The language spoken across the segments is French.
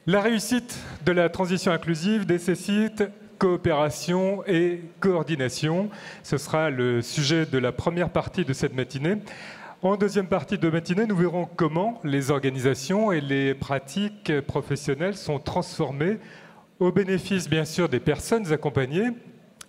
La réussite de la transition inclusive nécessite coopération et coordination. Ce sera le sujet de la première partie de cette matinée. En deuxième partie de matinée, nous verrons comment les organisations et les pratiques professionnelles sont transformées au bénéfice, bien sûr, des personnes accompagnées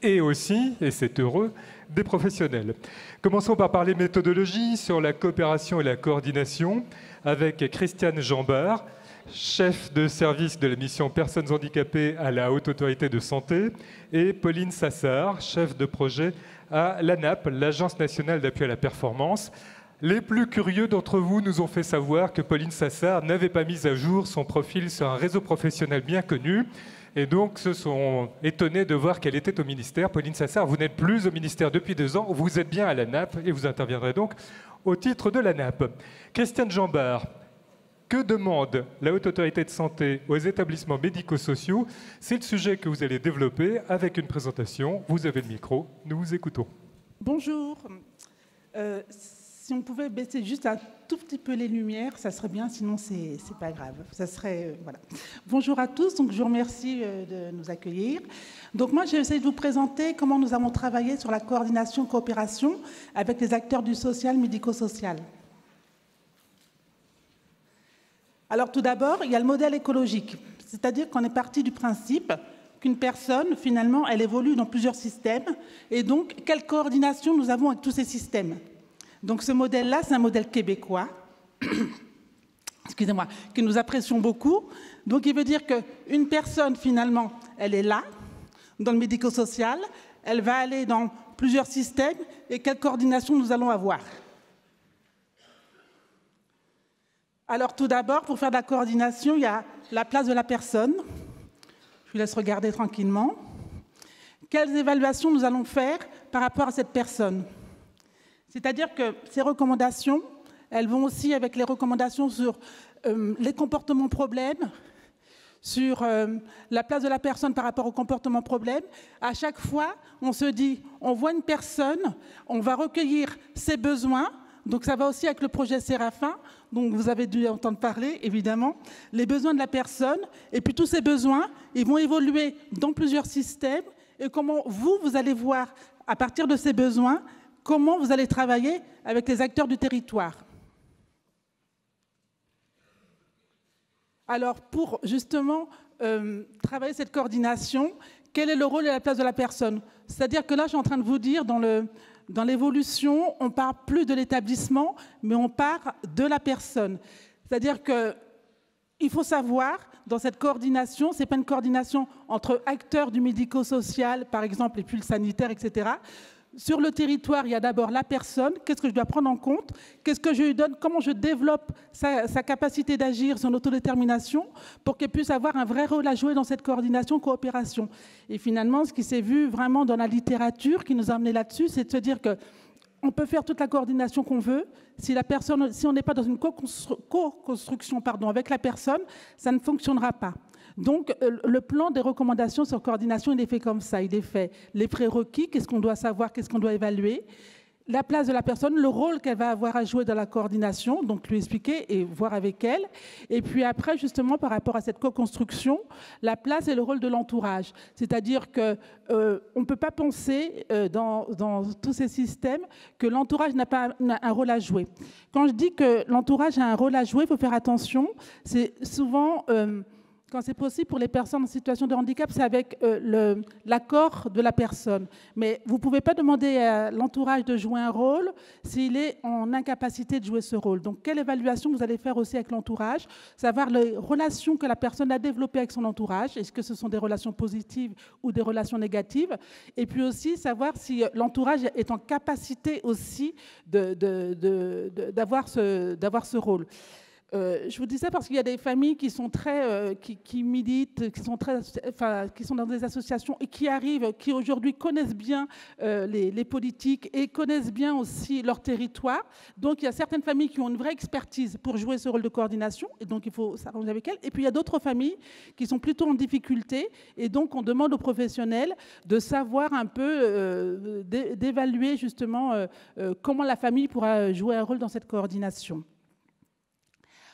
et aussi, et c'est heureux, des professionnels. Commençons par parler méthodologie sur la coopération et la coordination avec Christiane Jambard, chef de service de la mission Personnes handicapées à la Haute Autorité de Santé, et Pauline Sassard, chef de projet à l'ANAP, l'Agence nationale d'appui à la performance. Les plus curieux d'entre vous nous ont fait savoir que Pauline Sassard n'avait pas mis à jour son profil sur un réseau professionnel bien connu, et donc se sont étonnés de voir qu'elle était au ministère. Pauline Sassard, vous n'êtes plus au ministère depuis 2 ans, vous êtes bien à l'ANAP, et vous interviendrez donc au titre de l'ANAP. Christiane Jambard, que demande la Haute Autorité de Santé aux établissements médico-sociaux? C'est le sujet que vous allez développer avec une présentation. Vous avez le micro, nous vous écoutons. Bonjour. Si on pouvait baisser juste un tout petit peu les lumières, ça serait bien, sinon c'est pas grave. Ça serait, voilà. Bonjour à tous, donc je vous remercie de nous accueillir. Donc moi, j'ai essayé de vous présenter comment nous avons travaillé sur la coordination coopération avec les acteurs du social, médico-social. Alors tout d'abord, il y a le modèle écologique, c'est-à-dire qu'on est parti du principe qu'une personne, finalement, elle évolue dans plusieurs systèmes, et donc, quelle coordination nous avons avec tous ces systèmes? Donc ce modèle-là, c'est un modèle québécois, excusez-moi, que nous apprécions beaucoup. Donc il veut dire qu'une personne, finalement, elle est là, dans le médico-social, elle va aller dans plusieurs systèmes, et quelle coordination nous allons avoir? Alors tout d'abord, pour faire de la coordination, il y a la place de la personne. Je vous laisse regarder tranquillement. Quelles évaluations nous allons faire par rapport à cette personne? C'est-à-dire que ces recommandations, elles vont aussi avec les recommandations sur les comportements problèmes, sur la place de la personne par rapport aux comportements problèmes. À chaque fois, on se dit, on voit une personne, on va recueillir ses besoins. Donc ça va aussi avec le projet Séraphin, dont vous avez dû entendre parler, évidemment, les besoins de la personne. Et puis tous ces besoins, ils vont évoluer dans plusieurs systèmes. Et comment vous allez voir, à partir de ces besoins, comment vous allez travailler avec les acteurs du territoire. Alors, pour justement travailler cette coordination, quel est le rôle et la place de la personne? C'est-à-dire que là, je suis en train de vous dire, dans l'évolution, on ne parle plus de l'établissement, mais on parle de la personne. C'est-à-dire qu'il faut savoir, dans cette coordination, ce n'est pas une coordination entre acteurs du médico-social, par exemple, et puis le sanitaire, etc. Sur le territoire, il y a d'abord la personne. Qu'est-ce que je dois prendre en compte? Qu'est-ce que je lui donne? Comment je développe sa capacité d'agir, son autodétermination, pour qu'elle puisse avoir un vrai rôle à jouer dans cette coordination, coopération. Et finalement, ce qui s'est vu vraiment dans la littérature, qui nous a amené là-dessus, c'est de se dire qu'on peut faire toute la coordination qu'on veut. Si on n'est pas dans une co-construction avec la personne, ça ne fonctionnera pas. Donc, le plan des recommandations sur coordination, il est fait comme ça. Il est fait les prérequis, qu'est-ce qu'on doit savoir, qu'est-ce qu'on doit évaluer, la place de la personne, le rôle qu'elle va avoir à jouer dans la coordination, donc lui expliquer et voir avec elle. Et puis après, justement, par rapport à cette co-construction, la place et le rôle de l'entourage. C'est-à-dire qu'on ne peut pas penser dans tous ces systèmes que l'entourage n'a pas un rôle à jouer. Quand je dis que l'entourage a un rôle à jouer, il faut faire attention. C'est souvent... quand c'est possible pour les personnes en situation de handicap, c'est avec l'accord de la personne. Mais vous ne pouvez pas demander à l'entourage de jouer un rôle s'il est en incapacité de jouer ce rôle. Donc, quelle évaluation vous allez faire aussi avec l'entourage? Savoir les relations que la personne a développées avec son entourage. Est-ce que ce sont des relations positives ou des relations négatives? Et puis aussi, savoir si l'entourage est en capacité aussi d'avoir ce rôle. Je vous dis ça parce qu'il y a des familles qui sont très, qui militent, qui sont dans des associations et qui arrivent, qui aujourd'hui connaissent bien les politiques et connaissent bien aussi leur territoire. Donc il y a certaines familles qui ont une vraie expertise pour jouer ce rôle de coordination et donc il faut s'arranger avec elles. Et puis il y a d'autres familles qui sont plutôt en difficulté et donc on demande aux professionnels de savoir un peu, d'évaluer justement comment la famille pourra jouer un rôle dans cette coordination.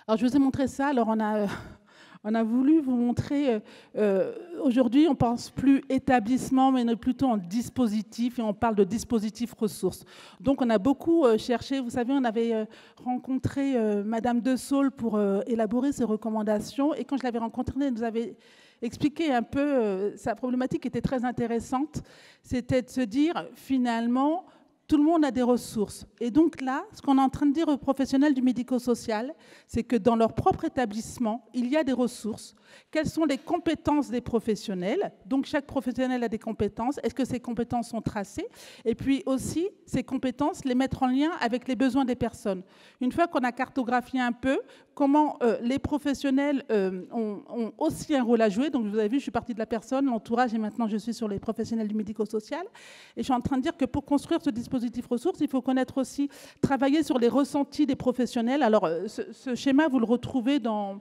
Alors, je vous ai montré ça. Alors, On a voulu vous montrer, aujourd'hui, on ne pense plus établissement, mais on est plutôt en dispositif, et on parle de dispositif ressources. Donc, on a beaucoup cherché. Vous savez, on avait rencontré Madame De Saulles pour élaborer ses recommandations, et quand je l'avais rencontrée, elle nous avait expliqué un peu, sa problématique était très intéressante, c'était de se dire, finalement, tout le monde a des ressources. Et donc là, ce qu'on est en train de dire aux professionnels du médico-social, c'est que dans leur propre établissement, il y a des ressources. Quelles sont les compétences des professionnels? Donc chaque professionnel a des compétences. Est-ce que ces compétences sont tracées? Et puis aussi, ces compétences, les mettre en lien avec les besoins des personnes. Une fois qu'on a cartographié un peu comment les professionnels ont aussi un rôle à jouer. Donc vous avez vu, je suis partie de la personne, l'entourage, et maintenant je suis sur les professionnels du médico-social. Et je suis en train de dire que pour construire ce dispositif ressources, il faut connaître aussi, travailler sur les ressentis des professionnels. Alors ce schéma, vous le retrouvez dans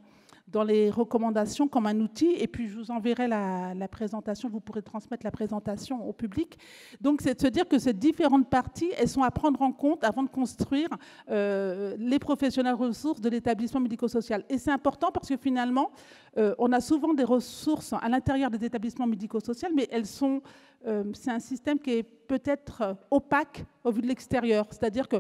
les recommandations comme un outil, et puis je vous enverrai la présentation, vous pourrez transmettre la présentation au public. Donc c'est de se dire que ces différentes parties, elles sont à prendre en compte avant de construire les professionnels ressources de l'établissement médico-social. Et c'est important parce que finalement, on a souvent des ressources à l'intérieur des établissements médico-sociaux, mais elles sont, c'est un système qui est peut-être opaque au vu de l'extérieur. C'est-à-dire que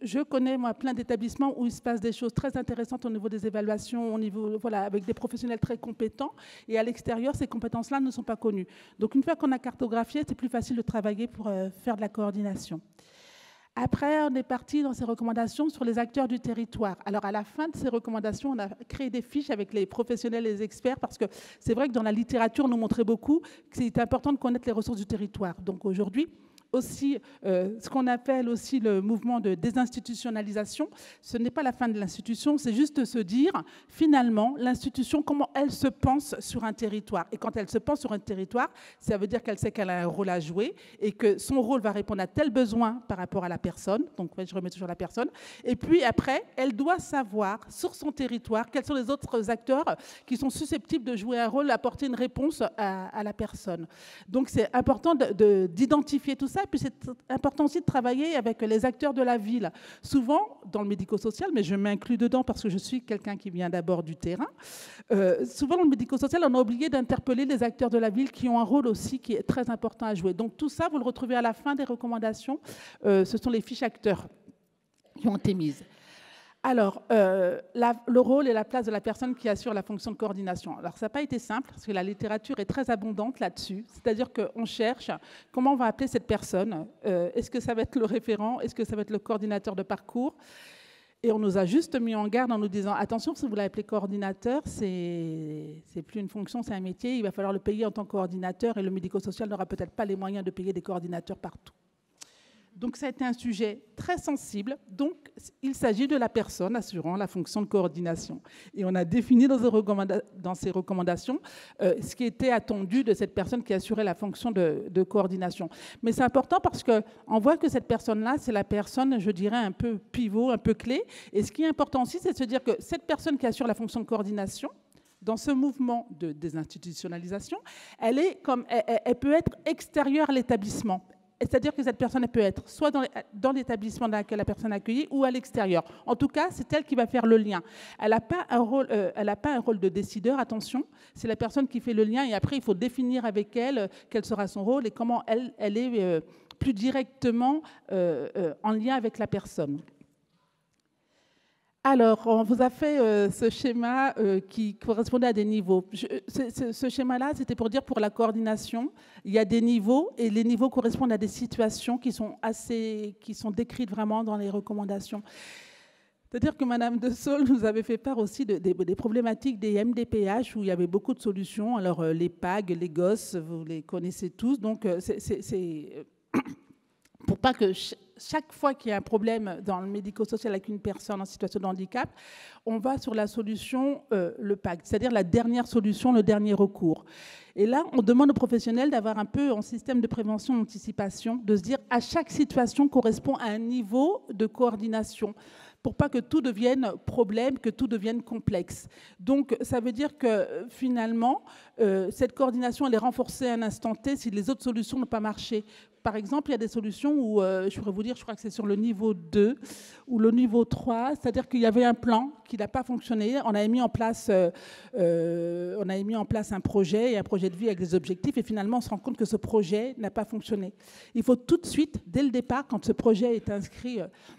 je connais, moi, plein d'établissements où il se passe des choses très intéressantes au niveau des évaluations, au niveau, voilà, avec des professionnels très compétents. Et à l'extérieur, ces compétences-là ne sont pas connues. Donc, une fois qu'on a cartographié, c'est plus facile de travailler pour faire de la coordination. Après, on est parti dans ces recommandations sur les acteurs du territoire. Alors, à la fin de ces recommandations, on a créé des fiches avec les professionnels et les experts, parce que c'est vrai que dans la littérature, on nous montrait beaucoup que c'est important de connaître les ressources du territoire. Donc, aujourd'hui, aussi ce qu'on appelle aussi le mouvement de désinstitutionnalisation. Ce n'est pas la fin de l'institution, c'est juste de se dire, finalement, l'institution, comment elle se pense sur un territoire. Et quand elle se pense sur un territoire, ça veut dire qu'elle sait qu'elle a un rôle à jouer et que son rôle va répondre à tel besoin par rapport à la personne. Donc, je remets toujours la personne. Et puis, après, elle doit savoir, sur son territoire, quels sont les autres acteurs qui sont susceptibles de jouer un rôle, apporter une réponse à la personne. Donc, c'est important d'identifier tout ça. Puis c'est important aussi de travailler avec les acteurs de la ville. Souvent, dans le médico-social, mais je m'inclus dedans parce que je suis quelqu'un qui vient d'abord du terrain, souvent dans le médico-social, on a oublié d'interpeller les acteurs de la ville qui ont un rôle aussi qui est très important à jouer. Donc tout ça, vous le retrouvez à la fin des recommandations. Ce sont les fiches acteurs qui ont été mises. Alors, le rôle et la place de la personne qui assure la fonction de coordination. Alors, ça n'a pas été simple, parce que la littérature est très abondante là-dessus. C'est-à-dire qu'on cherche comment on va appeler cette personne. Est-ce que ça va être le référent? Est-ce que ça va être le coordinateur de parcours? Et on nous a juste mis en garde en nous disant, attention, si vous l'appelez coordinateur, c'est plus une fonction, c'est un métier. Il va falloir le payer en tant que coordinateur, et le médico-social n'aura peut-être pas les moyens de payer des coordinateurs partout. Donc, ça a été un sujet très sensible. Donc, il s'agit de la personne assurant la fonction de coordination. Et on a défini dans ces recommandations ce qui était attendu de cette personne qui assurait la fonction de coordination. Mais c'est important parce qu'on voit que cette personne-là, c'est la personne, je dirais, un peu pivot, un peu clé. Et ce qui est important aussi, c'est de se dire que cette personne qui assure la fonction de coordination, dans ce mouvement de désinstitutionnalisation, elle peut être extérieure à l'établissement. C'est-à-dire que cette personne elle peut être soit dans l'établissement dans lequel la personne est accueillie ou à l'extérieur. En tout cas, c'est elle qui va faire le lien. Elle n'a pas un rôle de décideur, attention. C'est la personne qui fait le lien et après, il faut définir avec elle quel sera son rôle et comment elle est plus directement en lien avec la personne. Alors, on vous a fait ce schéma qui correspondait à des niveaux. Ce schéma-là, c'était pour dire pour la coordination, il y a des niveaux et les niveaux correspondent à des situations qui sont décrites vraiment dans les recommandations. C'est-à-dire que Madame De Saulles nous avait fait part aussi des problématiques des MDPH où il y avait beaucoup de solutions. Alors, les PAG, les gosses, vous les connaissez tous. Donc, c'est pour pas que chaque fois qu'il y a un problème dans le médico-social avec une personne en situation de handicap, on va sur la solution, le PAC, c'est-à-dire la dernière solution, le dernier recours. Et là, on demande aux professionnels d'avoir un peu un système de prévention, d'anticipation, de se dire à chaque situation correspond à un niveau de coordination pour pas que tout devienne problème, que tout devienne complexe. Donc, ça veut dire que finalement, cette coordination, elle est renforcée à un instant T si les autres solutions n'ont pas marché. par exemple, il y a des solutions où, je pourrais vous dire, je crois que c'est sur le niveau 2 ou le niveau 3, c'est-à-dire qu'il y avait un plan qui n'a pas fonctionné. On avait mis en place un projet et un projet de vie avec des objectifs, et finalement, on se rend compte que ce projet n'a pas fonctionné. Il faut tout de suite, dès le départ, quand ce projet est inscrit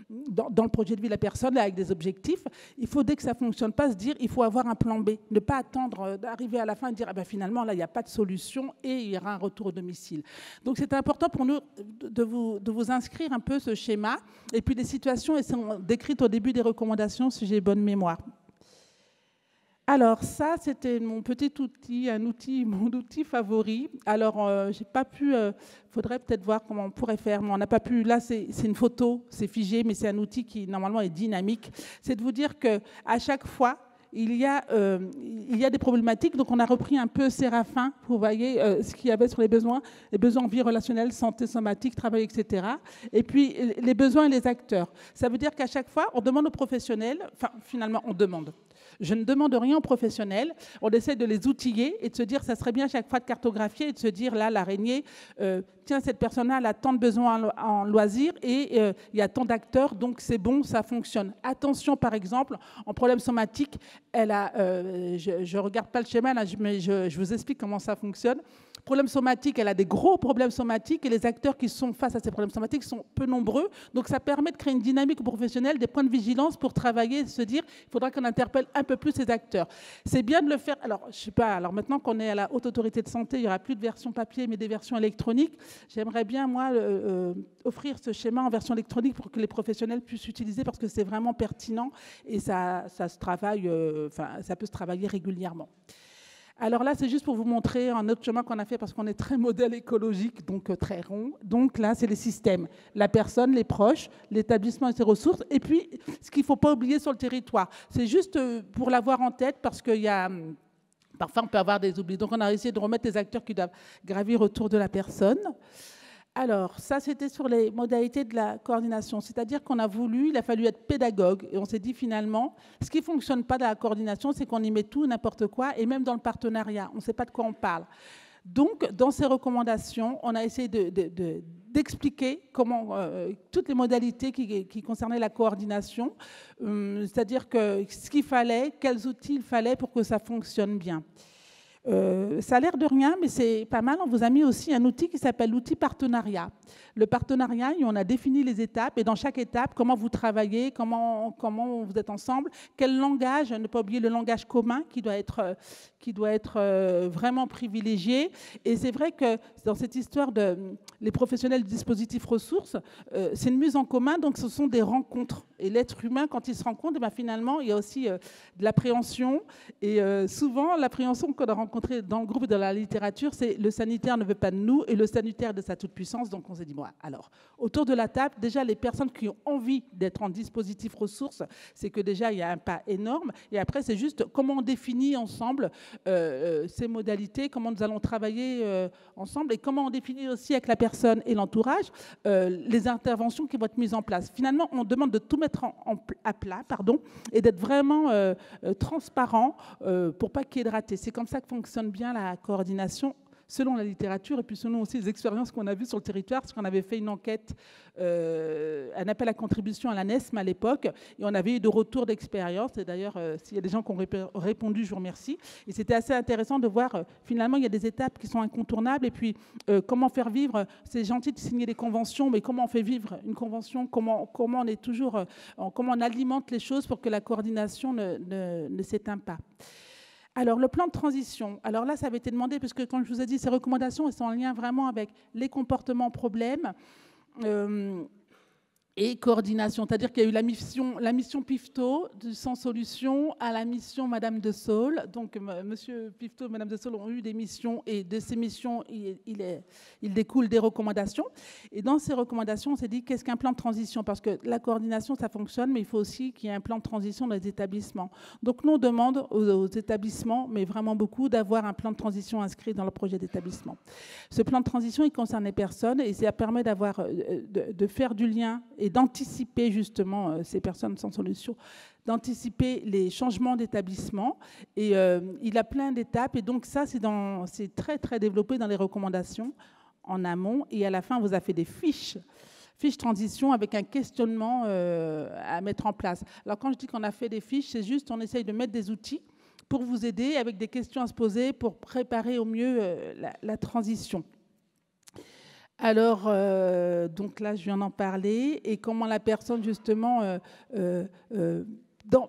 dans le projet de vie de la personne avec des objectifs, il faut, dès que ça ne fonctionne pas, se dire il faut avoir un plan B. Ne pas attendre d'arriver à la fin et dire ah ben, finalement, là, il n'y a pas de solution et il y aura un retour au domicile. Donc, c'est important pour nous de vous inscrire un peu ce schéma. Et puis, les situations elles sont décrites au début des recommandations, si j'ai bonne mémoire. Alors, ça, c'était mon petit outil, mon outil favori. Alors, j'ai pas pu, faudrait peut-être voir comment on pourrait faire, mais on n'a pas pu. Là, c'est une photo, c'est figé, mais c'est un outil qui, normalement, est dynamique. C'est de vous dire qu'à chaque fois, il y a des problématiques. Donc, on a repris un peu Séraphin, vous voyez, ce qu'il y avait sur les besoins en vie relationnelle, santé somatique, travail, etc. Et puis, les besoins et les acteurs. Ça veut dire qu'à chaque fois, on demande aux professionnels, enfin, finalement, on demande. Je ne demande rien aux professionnels. On essaie de les outiller et de se dire, ça serait bien à chaque fois de cartographier et de se dire, là, l'araignée, tiens, cette personne-là, elle a tant de besoins en loisirs et il y a tant d'acteurs, donc c'est bon, ça fonctionne. Attention, par exemple, en problème somatique, elle a, je ne regarde pas le schéma, là, mais je vous explique comment ça fonctionne. Problème somatique, elle a des gros problèmes somatiques et les acteurs qui sont face à ces problèmes somatiques sont peu nombreux. Donc, ça permet de créer une dynamique professionnelle, des points de vigilance pour travailler et se dire il faudra qu'on interpelle un peu plus ces acteurs. C'est bien de le faire. Alors, je sais pas, alors maintenant qu'on est à la Haute Autorité de Santé, il n'y aura plus de version papier, mais des versions électroniques. J'aimerais bien, moi, offrir ce schéma en version électronique pour que les professionnels puissent l'utiliser parce que c'est vraiment pertinent et ça se travaille, ça peut se travailler régulièrement. Alors là, c'est juste pour vous montrer un autre chemin qu'on a fait parce qu'on est très modèle écologique, donc très rond. Donc là, c'est les systèmes. La personne, les proches, l'établissement et ses ressources. Et puis, ce qu'il ne faut pas oublier sur le territoire, c'est juste pour l'avoir en tête parce qu'il y a... Parfois, on peut avoir des oublis. Donc, on a essayé de remettre les acteurs qui doivent gravir autour de la personne. Alors, ça, c'était sur les modalités de la coordination. C'est-à-dire qu'on a voulu, il a fallu être pédagogue. Et on s'est dit finalement, ce qui ne fonctionne pas dans la coordination, c'est qu'on y met tout, n'importe quoi, et même dans le partenariat. On ne sait pas de quoi on parle. Donc, dans ces recommandations, on a essayé d'expliquer comment toutes les modalités qui concernaient la coordination, c'est-à-dire ce qu'il fallait, quels outils il fallait pour que ça fonctionne bien. Ça a l'air de rien, mais c'est pas mal. On vous a mis aussi un outil qui s'appelle l'outil partenariat. Le partenariat, on a défini les étapes et dans chaque étape, comment vous travaillez, comment vous êtes ensemble, quel langage, ne pas oublier le langage commun qui doit être vraiment privilégié. Et c'est vrai que dans cette histoire les professionnels du dispositif ressources, c'est une mise en commun, donc ce sont des rencontres. Et l'être humain, quand il se rencontre, finalement, il y a aussi de l'appréhension. Et souvent, l'appréhension qu'on a rencontrée dans le groupe de la littérature, c'est le sanitaire ne veut pas de nous et le sanitaire de sa toute-puissance. Donc on s'est dit, bon, alors, autour de la table, déjà, les personnes qui ont envie d'être en dispositif ressources, c'est que déjà, il y a un pas énorme. Et après, c'est juste comment on définit ensemble ces modalités, comment nous allons travailler ensemble et comment on définit aussi avec la personne et l'entourage les interventions qui vont être mises en place. Finalement, on demande de tout mettre à plat et d'être vraiment transparent pour pas qu'il y ait de raté. C'est comme ça que fonctionne bien la coordination selon la littérature et puis selon aussi les expériences qu'on a vues sur le territoire, parce qu'on avait fait une enquête, un appel à contribution à la NESM à l'époque, et on avait eu de retours d'expérience, et d'ailleurs, s'il y a des gens qui ont répondu, je vous remercie. Et c'était assez intéressant de voir, finalement, il y a des étapes qui sont incontournables, et puis comment faire vivre, c'est gentil de signer des conventions, mais comment on fait vivre une convention, comment on est toujours, comment on alimente les choses pour que la coordination ne s'éteint pas. Alors, le plan de transition. Alors là, ça avait été demandé, parce que, comme je vous ai dit, ces recommandations, elles sont en lien vraiment avec les comportements problèmes et coordination. C'est-à-dire qu'il y a eu la mission Pifto, du Sans Solution, à la mission Madame de Saulle. Donc, Monsieur Pifto et Madame de Saulle ont eu des missions, et de ces missions, il découle des recommandations. Et dans ces recommandations, on s'est dit, qu'est-ce qu'un plan de transition? Parce que la coordination, ça fonctionne, mais il faut aussi qu'il y ait un plan de transition dans les établissements. Donc, nous, on demande aux établissements, mais vraiment beaucoup, d'avoir un plan de transition inscrit dans le projet d'établissement. Ce plan de transition, il concerne les personnes, et ça permet de faire du lien et d'anticiper justement ces personnes sans solution, d'anticiper les changements d'établissement. Et il a plein d'étapes. Et donc ça, c'est très, très développé dans les recommandations. en amont, et à la fin, on vous a fait des fiches transition avec un questionnement à mettre en place. Alors quand je dis qu'on a fait des fiches, c'est juste on essaye de mettre des outils pour vous aider avec des questions à se poser pour préparer au mieux la transition. Alors, donc là, je viens d'en parler, et comment la personne, justement,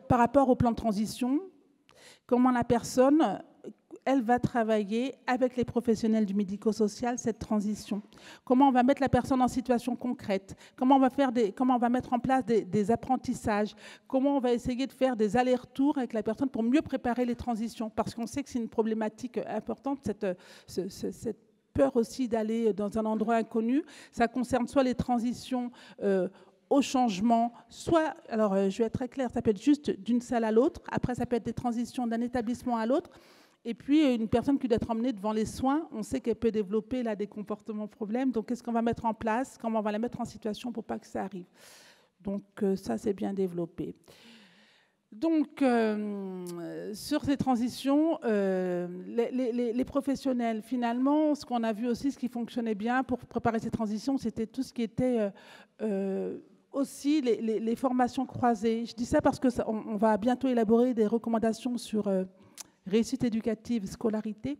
par rapport au plan de transition, comment la personne, elle va travailler avec les professionnels du médico-social cette transition. Comment on va mettre la personne en situation concrète, comment on va mettre en place des apprentissages, comment on va essayer de faire des allers-retours avec la personne pour mieux préparer les transitions, parce qu'on sait que c'est une problématique importante, cette peur aussi d'aller dans un endroit inconnu. Ça concerne soit les transitions au changement, soit, alors je vais être très claire, ça peut être juste d'une salle à l'autre, après ça peut être des transitions d'un établissement à l'autre, et puis une personne qui doit être emmenée devant les soins, on sait qu'elle peut développer là, des comportements problèmes, donc qu'est-ce qu'on va mettre en place, comment on va la mettre en situation pour pas que ça arrive. Donc ça c'est bien développé. Donc, sur ces transitions, les professionnels, finalement, ce qu'on a vu aussi, ce qui fonctionnait bien pour préparer ces transitions, c'était tout ce qui était aussi les formations croisées. Je dis ça parce qu'on va bientôt élaborer des recommandations sur réussite éducative, scolarité,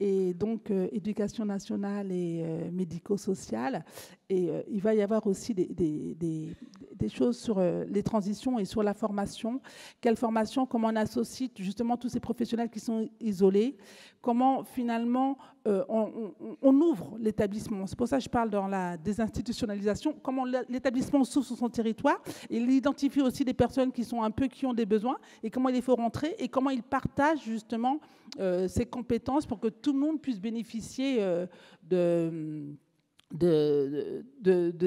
et donc éducation nationale et médico-sociale. Et il va y avoir aussi des choses sur les transitions et sur la formation. Quelle formation, comment on associe justement tous ces professionnels qui sont isolés, comment finalement on ouvre l'établissement. C'est pour ça que je parle dans la désinstitutionnalisation, comment l'établissement s'ouvre sur son territoire. Il identifie aussi des personnes qui ont des besoins et comment il les faut rentrer et comment il partage justement ces compétences pour que tout le monde puisse bénéficier de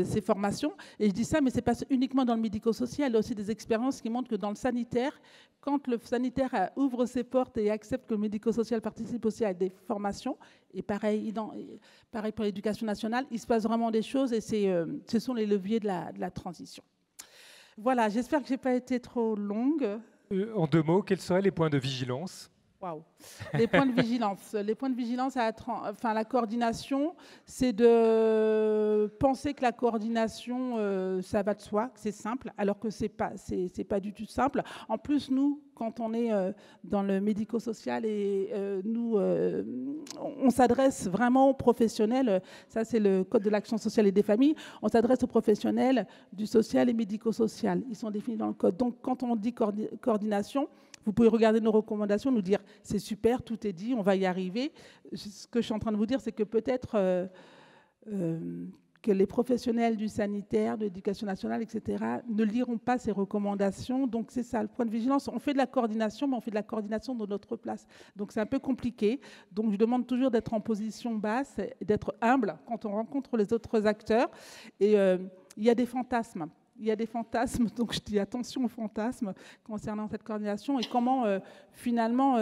ces formations. Et je dis ça, mais ce n'est pas uniquement dans le médico-social, il y a aussi des expériences qui montrent que dans le sanitaire, quand le sanitaire ouvre ses portes et accepte que le médico-social participe aussi à des formations, et pareil pour l'éducation nationale, il se passe vraiment des choses, et ce sont les leviers de la transition. Voilà, j'espère que je n'ai pas été trop longue. En 2 mots, quels seraient les points de vigilance ? Waouh. Les points de vigilance. Les points de vigilance à la coordination, c'est de penser que la coordination, ça va de soi, que c'est simple, alors que c'est pas du tout simple. En plus, nous, quand on est dans le médico-social et on s'adresse vraiment aux professionnels, ça c'est le Code de l'action sociale et des familles, on s'adresse aux professionnels du social et médico-social. Ils sont définis dans le Code. Donc quand on dit coordination, vous pouvez regarder nos recommandations, nous dire c'est super, tout est dit, on va y arriver. Ce que je suis en train de vous dire, c'est que peut-être que les professionnels du sanitaire, de l'éducation nationale, etc., ne liront pas ces recommandations. Donc c'est ça, le point de vigilance. On fait de la coordination, mais on fait de la coordination de notre place. Donc c'est un peu compliqué. Donc je demande toujours d'être en position basse, d'être humble quand on rencontre les autres acteurs. Et il y a des fantasmes. Il y a des fantasmes, donc je dis attention aux fantasmes concernant cette coordination et comment finalement...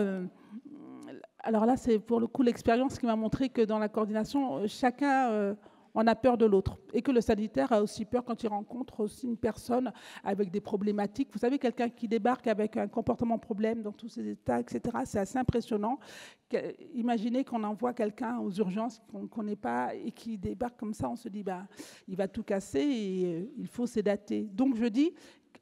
alors là, c'est pour le coup l'expérience qui m'a montré que dans la coordination, chacun en a peur de l'autre et que le sanitaire a aussi peur quand il rencontre aussi une personne avec des problématiques. Vous savez, quelqu'un qui débarque avec un comportement problème dans tous ses états, etc., c'est assez impressionnant. Imaginez qu'on envoie quelqu'un aux urgences qu'on ne connaît pas et qui débarque comme ça, on se dit il va tout casser et il faut sédater. Donc je dis,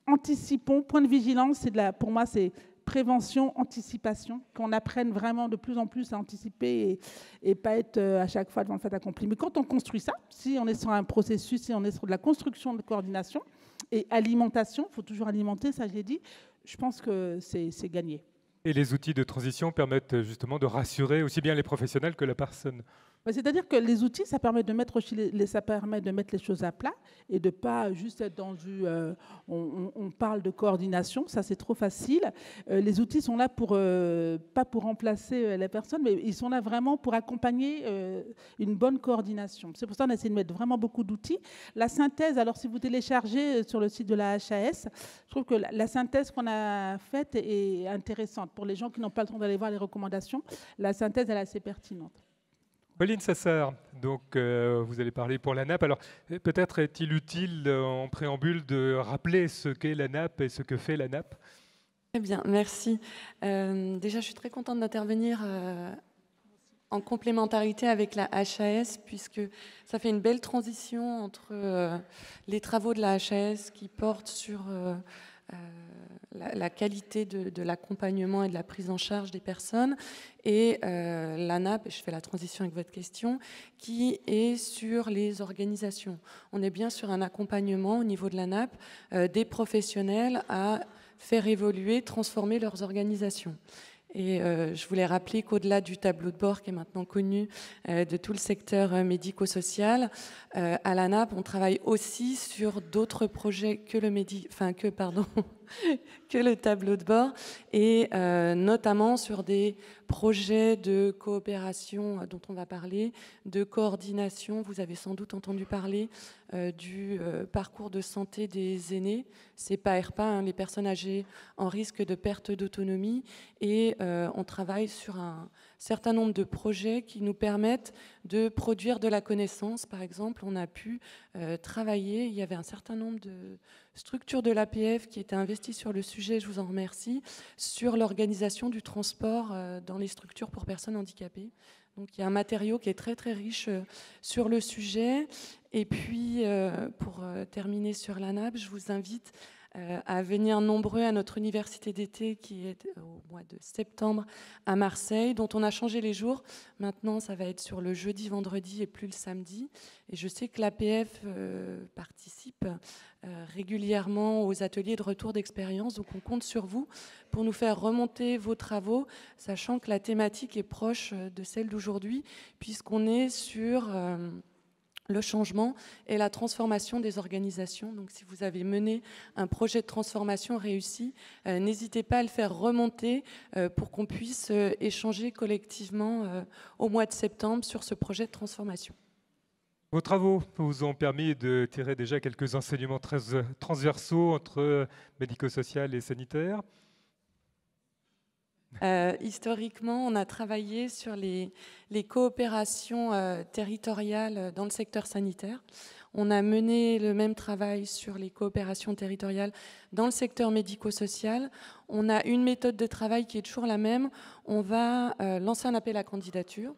anticipons, point de vigilance, pour moi c'est prévention, anticipation, qu'on apprenne vraiment de plus en plus à anticiper et pas être à chaque fois devant le fait accompli. Mais quand on construit ça, si on est sur un processus, si on est sur de la construction de coordination et alimentation, il faut toujours alimenter, ça j'ai dit, je pense que c'est gagné. Et les outils de transition permettent justement de rassurer aussi bien les professionnels que la personne. C'est-à-dire que les outils, ça permet de mettre les choses à plat et de ne pas juste être dans on parle de coordination, ça c'est trop facile. Les outils sont là pas pour remplacer la personne, mais ils sont là vraiment pour accompagner une bonne coordination. C'est pour ça qu'on essaie de mettre vraiment beaucoup d'outils. La synthèse, alors si vous téléchargez sur le site de la HAS, je trouve que la synthèse qu'on a faite est intéressante. Pour les gens qui n'ont pas le temps d'aller voir les recommandations, la synthèse elle est assez pertinente. Pauline Sassard, donc vous allez parler pour la NAP. Alors peut-être est-il utile en préambule de rappeler ce qu'est la NAP et ce que fait la NAP ? Très bien, merci. Déjà, je suis très contente d'intervenir en complémentarité avec la HAS, puisque ça fait une belle transition entre les travaux de la HAS qui portent sur la qualité de l'accompagnement et de la prise en charge des personnes, et l'ANAP, et je fais la transition avec votre question, qui est sur les organisations. On est bien sur un accompagnement au niveau de l'ANAP des professionnels à faire évoluer, transformer leurs organisations. Et je voulais rappeler qu'au-delà du tableau de bord qui est maintenant connu de tout le secteur médico-social, à l'ANAP, on travaille aussi sur d'autres projets que que le tableau de bord, et notamment sur des projets de coopération dont on va parler, de coordination. Vous avez sans doute entendu parler du parcours de santé des aînés. C'est PAERPA, hein, les personnes âgées en risque de perte d'autonomie, et on travaille sur un certain nombre de projets qui nous permettent de produire de la connaissance. Par exemple, on a pu travailler, il y avait un certain nombre de structures de l'APF qui étaient investies sur le sujet, je vous en remercie, sur l'organisation du transport dans les structures pour personnes handicapées. Donc il y a un matériau qui est très très riche sur le sujet. Et puis, pour terminer sur l'ANAP, je vous invite à venir nombreux à notre université d'été qui est au mois de septembre à Marseille, dont on a changé les jours. Maintenant, ça va être sur le jeudi, vendredi et plus le samedi. Et je sais que l'APF participe régulièrement aux ateliers de retour d'expérience. Donc on compte sur vous pour nous faire remonter vos travaux, sachant que la thématique est proche de celle d'aujourd'hui, puisqu'on est sur le changement et la transformation des organisations. Donc si vous avez mené un projet de transformation réussi, n'hésitez pas à le faire remonter pour qu'on puisse échanger collectivement au mois de septembre sur ce projet de transformation. Vos travaux vous ont permis de tirer déjà quelques enseignements très transversaux entre médico-social et sanitaire. Historiquement, on a travaillé sur les coopérations territoriales dans le secteur sanitaire. On a mené le même travail sur les coopérations territoriales dans le secteur médico-social. On a une méthode de travail qui est toujours la même. On va lancer un appel à candidature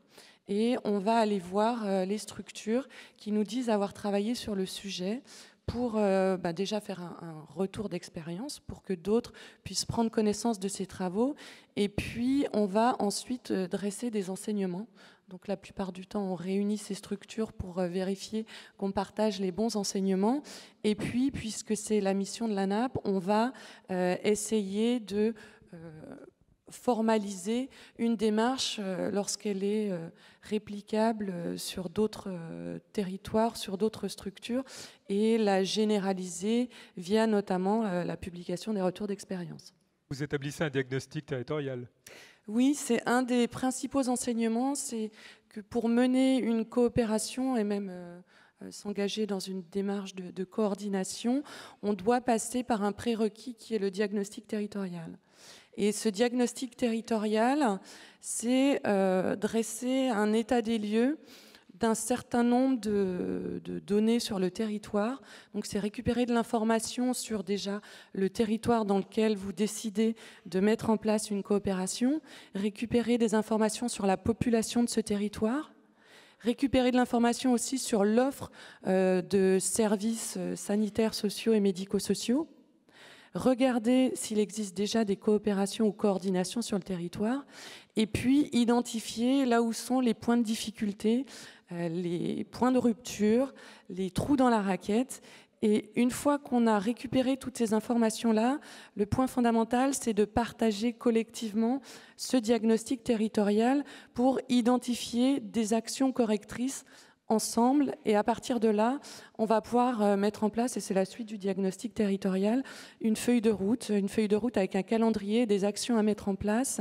et on va aller voir les structures qui nous disent avoir travaillé sur le sujet, pour déjà faire un retour d'expérience, pour que d'autres puissent prendre connaissance de ces travaux. Et puis, on va ensuite dresser des enseignements. Donc, la plupart du temps, on réunit ces structures pour vérifier qu'on partage les bons enseignements. Et puis, puisque c'est la mission de l'ANAP, on va essayer de formaliser une démarche lorsqu'elle est réplicable sur d'autres territoires, sur d'autres structures, et la généraliser via notamment la publication des retours d'expérience. Vous établissez un diagnostic territorial? Oui, c'est un des principaux enseignements, c'est que pour mener une coopération et même s'engager dans une démarche de coordination, on doit passer par un prérequis qui est le diagnostic territorial. Et ce diagnostic territorial, c'est dresser un état des lieux d'un certain nombre de données sur le territoire. Donc c'est récupérer de l'information sur déjà le territoire dans lequel vous décidez de mettre en place une coopération, récupérer des informations sur la population de ce territoire, récupérer de l'information aussi sur l'offre de services sanitaires, sociaux et médico-sociaux, regarder s'il existe déjà des coopérations ou coordinations sur le territoire, et puis identifier là où sont les points de difficulté, les points de rupture, les trous dans la raquette. Et une fois qu'on a récupéré toutes ces informations-là, le point fondamental, c'est de partager collectivement ce diagnostic territorial pour identifier des actions correctrices ensemble, et à partir de là, on va pouvoir mettre en place, et c'est la suite du diagnostic territorial, une feuille de route avec un calendrier, des actions à mettre en place.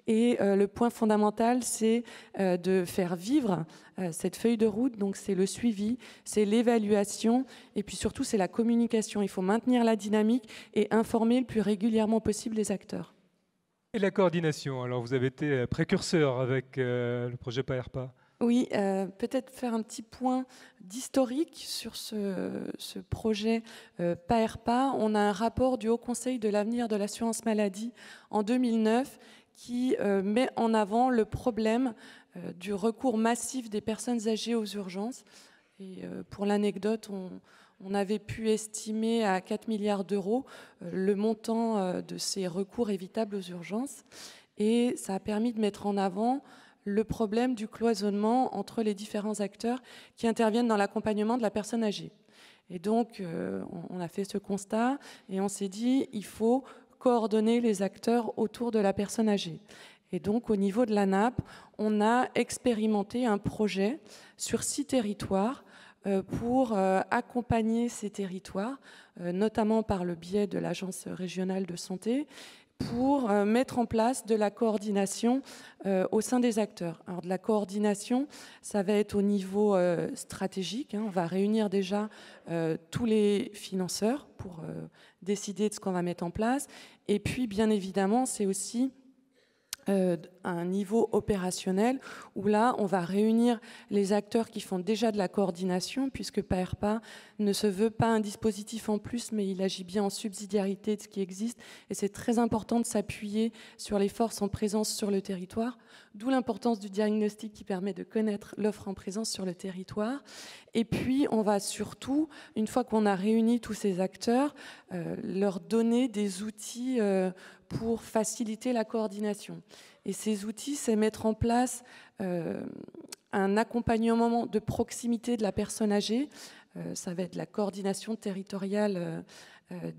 Et le point fondamental, c'est de faire vivre cette feuille de route. Donc c'est le suivi, c'est l'évaluation, et puis surtout c'est la communication. Il faut maintenir la dynamique et informer le plus régulièrement possible les acteurs. Et la coordination, alors vous avez été précurseur avec le projet PAERPA. Oui, peut-être faire un petit point d'historique sur ce projet PAERPA. On a un rapport du Haut Conseil de l'avenir de l'assurance maladie en 2009 qui met en avant le problème du recours massif des personnes âgées aux urgences. Et pour l'anecdote, on avait pu estimer à 4 milliards d'euros le montant de ces recours évitables aux urgences. Et ça a permis de mettre en avant le problème du cloisonnement entre les différents acteurs qui interviennent dans l'accompagnement de la personne âgée. Et donc, on a fait ce constat et on s'est dit, il faut coordonner les acteurs autour de la personne âgée. Et donc, au niveau de l'ANAP, on a expérimenté un projet sur 6 territoires pour accompagner ces territoires, notamment par le biais de l'Agence régionale de santé, pour mettre en place de la coordination au sein des acteurs. Alors de la coordination, ça va être au niveau stratégique. On va réunir déjà tous les financeurs pour décider de ce qu'on va mettre en place. Et puis, bien évidemment, c'est aussi un niveau opérationnel où là, on va réunir les acteurs qui font déjà de la coordination, puisque PAERPA ne se veut pas un dispositif en plus, mais il agit bien en subsidiarité de ce qui existe. Et c'est très important de s'appuyer sur les forces en présence sur le territoire, d'où l'importance du diagnostic qui permet de connaître l'offre en présence sur le territoire. Et puis, on va surtout, une fois qu'on a réuni tous ces acteurs, leur donner des outils pour faciliter la coordination. Et ces outils, c'est mettre en place un accompagnement de proximité de la personne âgée. Ça va être la coordination territoriale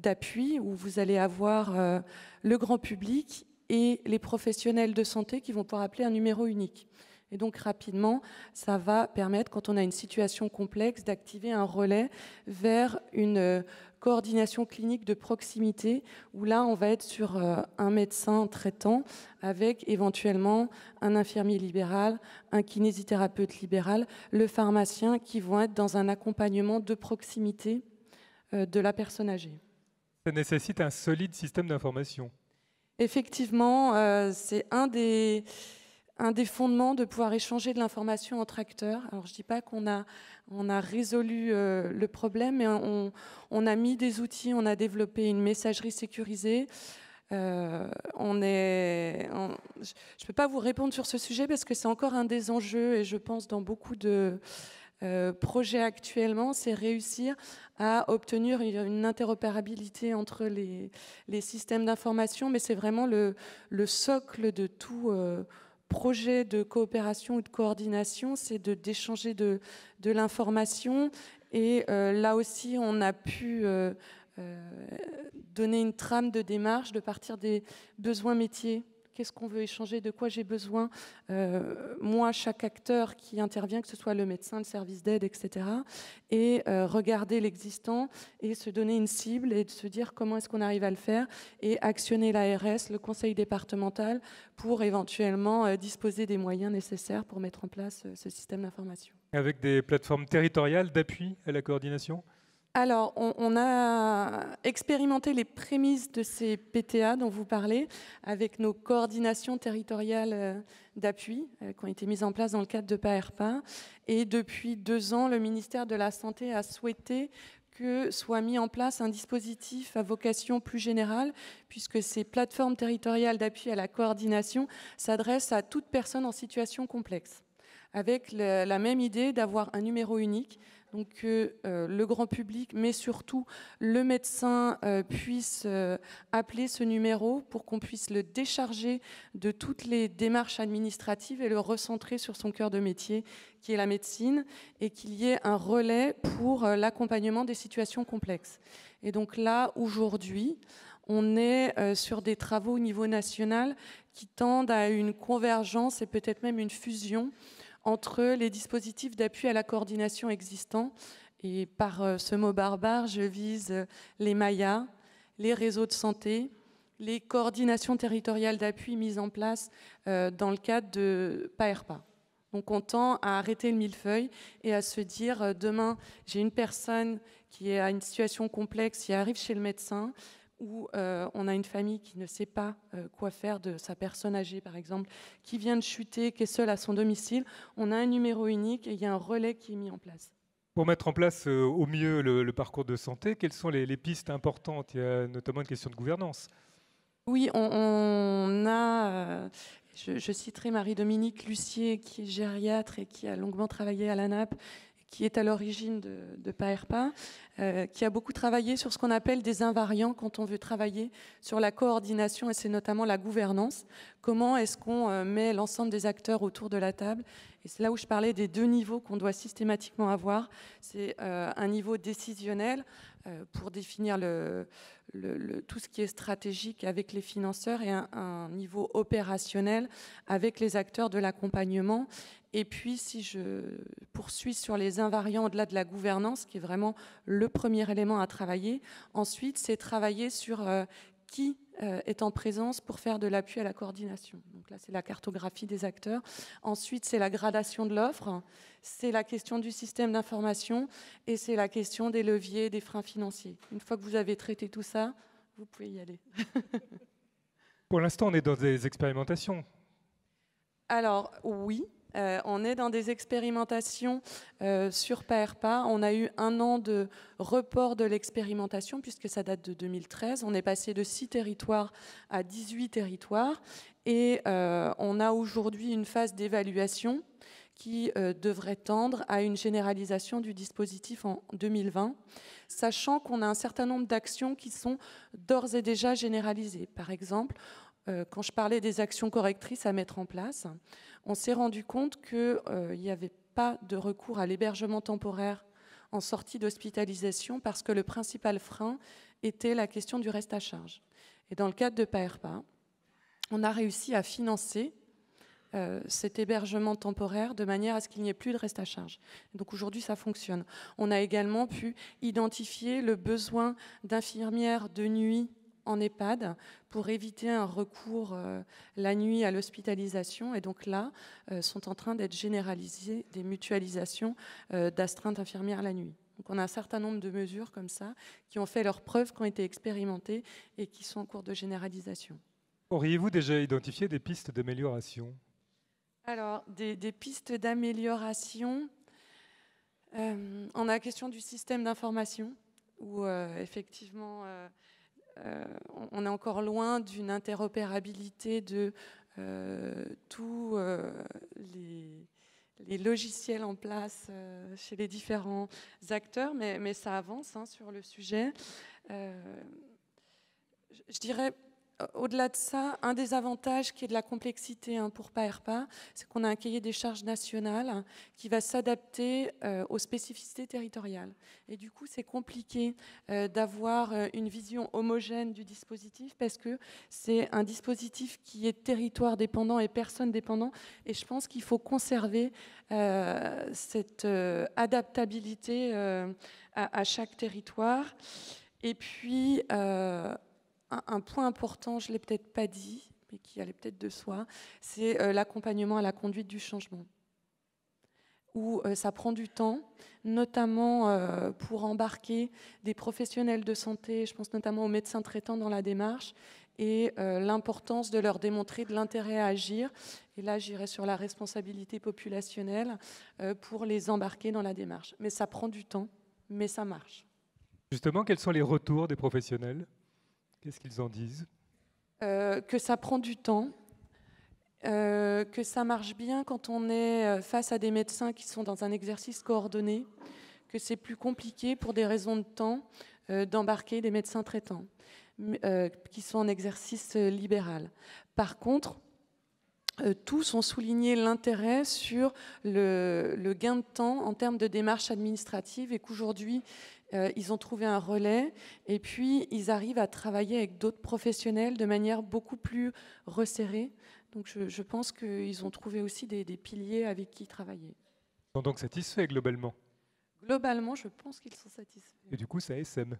d'appui, où vous allez avoir le grand public et les professionnels de santé qui vont pouvoir appeler un numéro unique. Et donc rapidement, ça va permettre, quand on a une situation complexe, d'activer un relais vers une coordination clinique de proximité, où là, on va être sur un médecin traitant avec éventuellement un infirmier libéral, un kinésithérapeute libéral, le pharmacien, qui vont être dans un accompagnement de proximité de la personne âgée. Ça nécessite un solide système d'information. Effectivement, c'est un des fondements de pouvoir échanger de l'information entre acteurs. Alors, je ne dis pas qu'on a résolu le problème, mais on a mis des outils, on a développé une messagerie sécurisée. Je ne peux pas vous répondre sur ce sujet parce que c'est encore un des enjeux, et je pense dans beaucoup de projets actuellement, c'est réussir à obtenir une interopérabilité entre les systèmes d'information, mais c'est vraiment le socle de tout projet de coopération ou de coordination, c'est d'échanger de l'information. Et là aussi, on a pu donner une trame de démarche de partir des besoins métiers. Qu'est-ce qu'on veut échanger, de quoi j'ai besoin, moi, chaque acteur qui intervient, que ce soit le médecin, le service d'aide, etc. Et regarder l'existant et se donner une cible et de se dire comment est-ce qu'on arrive à le faire et actionner l'ARS, le conseil départemental, pour éventuellement disposer des moyens nécessaires pour mettre en place ce système d'information. Avec des plateformes territoriales d'appui à la coordination ? Alors, on a expérimenté les prémices de ces PTA dont vous parlez avec nos coordinations territoriales d'appui qui ont été mises en place dans le cadre de PAERPA. Et depuis 2 ans, le ministère de la Santé a souhaité que soit mis en place un dispositif à vocation plus générale, puisque ces plateformes territoriales d'appui à la coordination s'adressent à toute personne en situation complexe, avec la même idée d'avoir un numéro unique, donc que le grand public, mais surtout le médecin puisse appeler ce numéro pour qu'on puisse le décharger de toutes les démarches administratives et le recentrer sur son cœur de métier, qui est la médecine, et qu'il y ait un relais pour l'accompagnement des situations complexes. Et donc là, aujourd'hui, on est sur des travaux au niveau national qui tendent à une convergence et peut-être même une fusion entre les dispositifs d'appui à la coordination existants. Et par ce mot barbare, je vise les MAIA, les réseaux de santé, les coordinations territoriales d'appui mises en place dans le cadre de PAERPA. Donc on tend à arrêter le millefeuille et à se dire demain, j'ai une personne qui est à une situation complexe, qui arrive chez le médecin, où on a une famille qui ne sait pas quoi faire de sa personne âgée, par exemple, qui vient de chuter, qui est seule à son domicile. On a un numéro unique et il y a un relais qui est mis en place. Pour mettre en place au mieux le parcours de santé, quelles sont les pistes importantes ? Il y a notamment une question de gouvernance. Oui, on a... je citerai Marie-Dominique Lucier, qui est gériatre et qui a longuement travaillé à l'ANAP, qui est à l'origine de PAERPA, qui a beaucoup travaillé sur ce qu'on appelle des invariants quand on veut travailler sur la coordination, et c'est notamment la gouvernance. Comment est-ce qu'on met l'ensemble des acteurs autour de la table? Et c'est là où je parlais des 2 niveaux qu'on doit systématiquement avoir. C'est un niveau décisionnel pour définir tout ce qui est stratégique avec les financeurs, et un niveau opérationnel avec les acteurs de l'accompagnement. Et puis, si je poursuis sur les invariants au-delà de la gouvernance, qui est vraiment le premier élément à travailler, ensuite, c'est travailler sur qui est en présence pour faire de l'appui à la coordination. Donc là, c'est la cartographie des acteurs. Ensuite, c'est la gradation de l'offre, c'est la question du système d'information et c'est la question des leviers, des freins financiers. Une fois que vous avez traité tout ça, vous pouvez y aller. Pour l'instant, on est dans des expérimentations. Alors, oui. On est dans des expérimentations sur PAERPA. On a eu 1 an de report de l'expérimentation puisque ça date de 2013. On est passé de 6 territoires à 18 territoires et on a aujourd'hui une phase d'évaluation qui devrait tendre à une généralisation du dispositif en 2020, sachant qu'on a un certain nombre d'actions qui sont d'ores et déjà généralisées. Par exemple, quand je parlais des actions correctrices à mettre en place, on s'est rendu compte qu'il n'y avait pas de recours à l'hébergement temporaire en sortie d'hospitalisation parce que le principal frein était la question du reste à charge. Et dans le cadre de PAERPA, on a réussi à financer cet hébergement temporaire de manière à ce qu'il n'y ait plus de reste à charge. Donc aujourd'hui, ça fonctionne. On a également pu identifier le besoin d'infirmières de nuit en EHPAD pour éviter un recours la nuit à l'hospitalisation. Et donc là, sont en train d'être généralisées des mutualisations d'astreintes infirmières la nuit. Donc on a un certain nombre de mesures comme ça qui ont fait leurs preuves, qui ont été expérimentées et qui sont en cours de généralisation. Auriez-vous déjà identifié des pistes d'amélioration? Alors, des pistes d'amélioration, on a la question du système d'information où effectivement... on est encore loin d'une interopérabilité de tous les logiciels en place chez les différents acteurs, mais ça avance sur le sujet. Je dirais, au-delà de ça, un des avantages qui est de la complexité pour PAERPA, c'est qu'on a un cahier des charges national qui va s'adapter aux spécificités territoriales. Et du coup, c'est compliqué d'avoir une vision homogène du dispositif parce que c'est un dispositif qui est territoire dépendant et personne dépendant. Et je pense qu'il faut conserver cette adaptabilité à chaque territoire. Et puis... un point important, je ne l'ai peut-être pas dit, mais qui allait peut-être de soi, c'est l'accompagnement à la conduite du changement, où ça prend du temps, notamment pour embarquer des professionnels de santé, je pense notamment aux médecins traitants dans la démarche, et l'importance de leur démontrer de l'intérêt à agir. Et là, j'irai sur la responsabilité populationnelle pour les embarquer dans la démarche. Mais ça prend du temps, mais ça marche. Justement, quels sont les retours des professionnels ? Qu'est-ce qu'ils en disent? Que ça prend du temps, que ça marche bien quand on est face à des médecins qui sont dans un exercice coordonné, que c'est plus compliqué pour des raisons de temps d'embarquer des médecins traitants qui sont en exercice libéral. Par contre, tous ont souligné l'intérêt sur le gain de temps en termes de démarches administratives et qu'aujourd'hui, ils ont trouvé un relais et puis ils arrivent à travailler avec d'autres professionnels de manière beaucoup plus resserrée. Donc je pense qu'ils ont trouvé aussi des piliers avec qui travailler. Ils sont donc satisfaits globalement? Globalement, je pense qu'ils sont satisfaits. Et du coup, ça SM?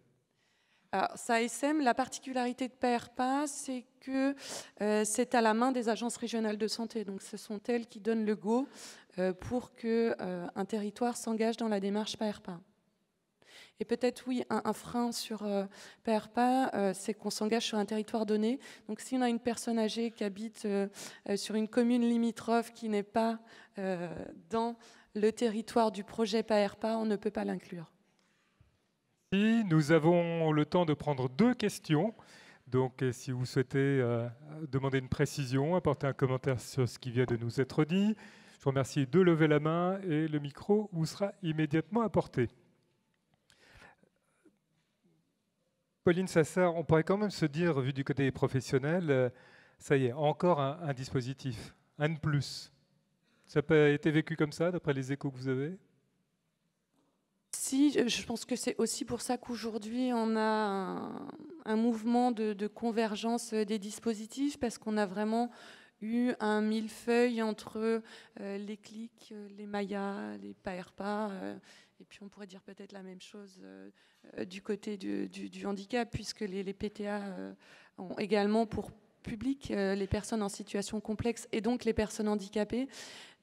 Alors, ça SM, la particularité de PAERPA, c'est que c'est à la main des agences régionales de santé. Donc ce sont elles qui donnent le go pour qu'un territoire s'engage dans la démarche PAERPA. Et peut-être, oui, un frein sur PAERPA, c'est qu'on s'engage sur un territoire donné. Donc, si on a une personne âgée qui habite sur une commune limitrophe qui n'est pas dans le territoire du projet PAERPA, on ne peut pas l'inclure. Nous avons le temps de prendre 2 questions Donc, si vous souhaitez demander une précision, apporter un commentaire sur ce qui vient de nous être dit, je vous remercie de lever la main et le micro vous sera immédiatement apporté. Pauline Sassard, on pourrait quand même se dire, vu du côté professionnel, ça y est, encore un dispositif, un de plus. Ça n'a pas été vécu comme ça, d'après les échos que vous avez ? Si, je pense que c'est aussi pour ça qu'aujourd'hui, on a un mouvement de convergence des dispositifs, parce qu'on a vraiment eu un millefeuille entre les CLIC, les Maya, les PAERPA, et puis on pourrait dire peut-être la même chose du côté du handicap, puisque les PTA ont également pour public les personnes en situation complexe et donc les personnes handicapées.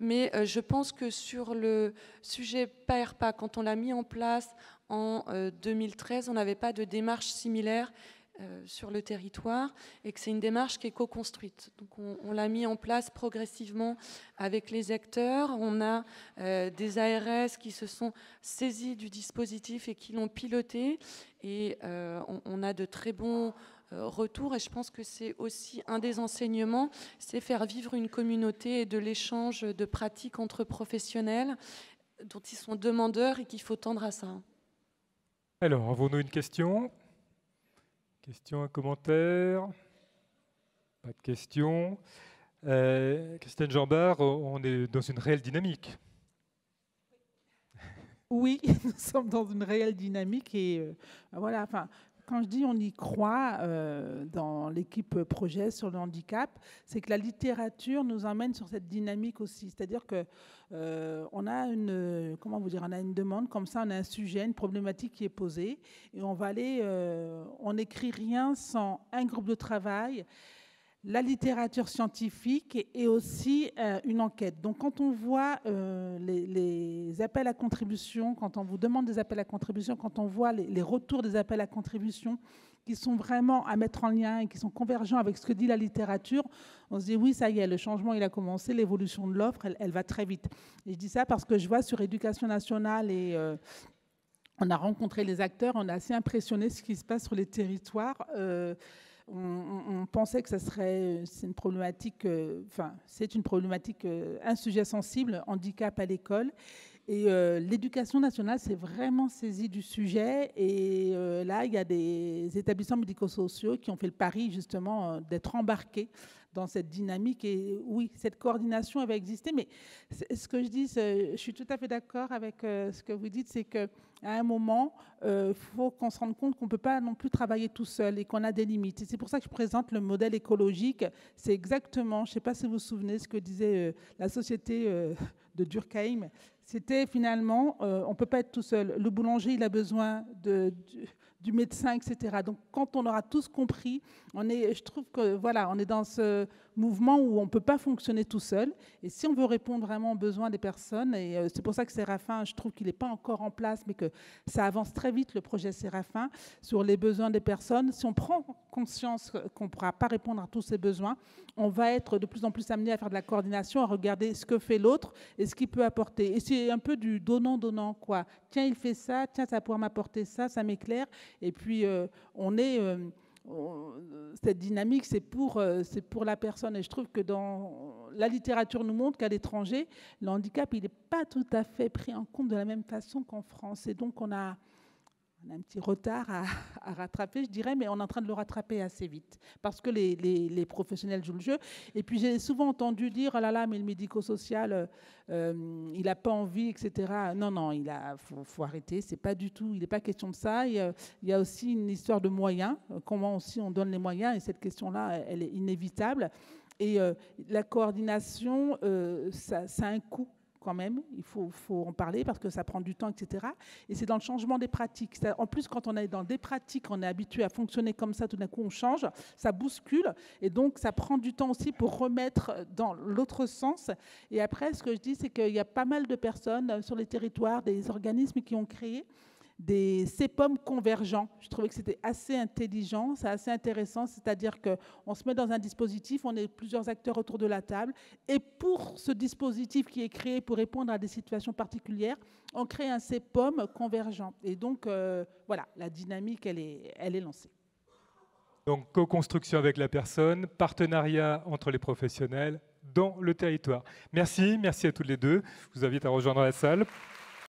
Mais je pense que sur le sujet PAERPA, quand on l'a mis en place en 2013, on n'avait pas de démarche similaire sur le territoire, et que c'est une démarche qui est co-construite. Donc on l'a mis en place progressivement avec les acteurs. On a des ARS qui se sont saisis du dispositif et qui l'ont piloté, et on a de très bons retours, et je pense que c'est aussi un des enseignements, c'est faire vivre une communauté et de l'échange de pratiques entre professionnels dont ils sont demandeurs et qu'il faut tendre à ça. Alors, avons-nous une question ? Question, un commentaire ? Pas de question. Christiane Jambard, on est dans une réelle dynamique. Oui, nous sommes dans une réelle dynamique et voilà, enfin, quand je dis on y croit dans l'équipe projet sur le handicap, c'est que la littérature nous emmène sur cette dynamique aussi. C'est-à-dire que on a une, comment vous dire, on a une demande comme ça, on a un sujet, une problématique qui est posée, et on va aller, on n'écrit rien sans un groupe de travail, la littérature scientifique et aussi une enquête. Donc quand on voit les appels à contribution, quand on vous demande des appels à contribution, quand on voit les retours des appels à contribution qui sont vraiment à mettre en lien et qui sont convergents avec ce que dit la littérature, on se dit oui, ça y est, le changement il a commencé, l'évolution de l'offre, elle va très vite. Et je dis ça parce que je vois sur Éducation nationale et on a rencontré les acteurs, on est assez impressionné ce qui se passe sur les territoires. On pensait que c'est une problématique, un sujet sensible, handicap à l'école. Et l'éducation nationale s'est vraiment saisie du sujet. Et là, il y a des établissements médico-sociaux qui ont fait le pari justement d'être embarqués dans cette dynamique. Et oui, cette coordination elle va exister. Mais ce que je dis, je suis tout à fait d'accord avec ce que vous dites, c'est qu'à un moment, il faut qu'on se rende compte qu'on ne peut pas non plus travailler tout seul et qu'on a des limites. Et c'est pour ça que je présente le modèle écologique. C'est exactement, je ne sais pas si vous vous souvenez, ce que disait la société de Durkheim. C'était finalement, on ne peut pas être tout seul. Le boulanger, il a besoin du médecin, etc. Donc, quand on aura tous compris, je trouve que voilà, on est dans ce mouvement où on ne peut pas fonctionner tout seul. Et si on veut répondre vraiment aux besoins des personnes, et c'est pour ça que Séraphin, je trouve qu'il n'est pas encore en place, mais que ça avance très vite, le projet Séraphin, sur les besoins des personnes. Si on prend conscience qu'on ne pourra pas répondre à tous ces besoins, on va être de plus en plus amené à faire de la coordination, à regarder ce que fait l'autre et ce qu'il peut apporter. Et c'est un peu du donnant-donnant, quoi. Tiens, il fait ça, tiens, ça pourra m'apporter ça, ça m'éclaire. Et puis, cette dynamique, c'est pour la personne. Et je trouve que dans la littérature nous montre qu'à l'étranger, le handicap, il n'est pas tout à fait pris en compte de la même façon qu'en France. Et donc, on a un petit retard à rattraper, je dirais, mais on est en train de le rattraper assez vite parce que les professionnels jouent le jeu. Et puis, j'ai souvent entendu dire « Oh là là, mais le médico-social, il n'a pas envie, etc. » Non, il faut arrêter. C'est pas du tout, il n'est pas question de ça. Il y a aussi une histoire de moyens, comment aussi on donne les moyens, et cette question-là, elle est inévitable. Et la coordination, ça a un coût. Quand même, il faut en parler parce que ça prend du temps, etc. Et c'est dans le changement des pratiques. En plus, quand on est dans des pratiques, on est habitué à fonctionner comme ça, tout d'un coup, on change, ça bouscule. Et donc, ça prend du temps aussi pour remettre dans l'autre sens. Et après, ce que je dis, c'est qu'il y a pas mal de personnes sur les territoires, des organismes qui ont créé des CEPOM convergents. Je trouvais que c'était assez intelligent, c'est assez intéressant, c'est-à-dire qu'on se met dans un dispositif, on est plusieurs acteurs autour de la table, et pour ce dispositif qui est créé pour répondre à des situations particulières, on crée un CEPOM convergent. Et donc, voilà, la dynamique, elle est lancée. Donc, co-construction avec la personne, partenariat entre les professionnels dans le territoire. Merci à toutes les deux. Je vous invite à rejoindre la salle.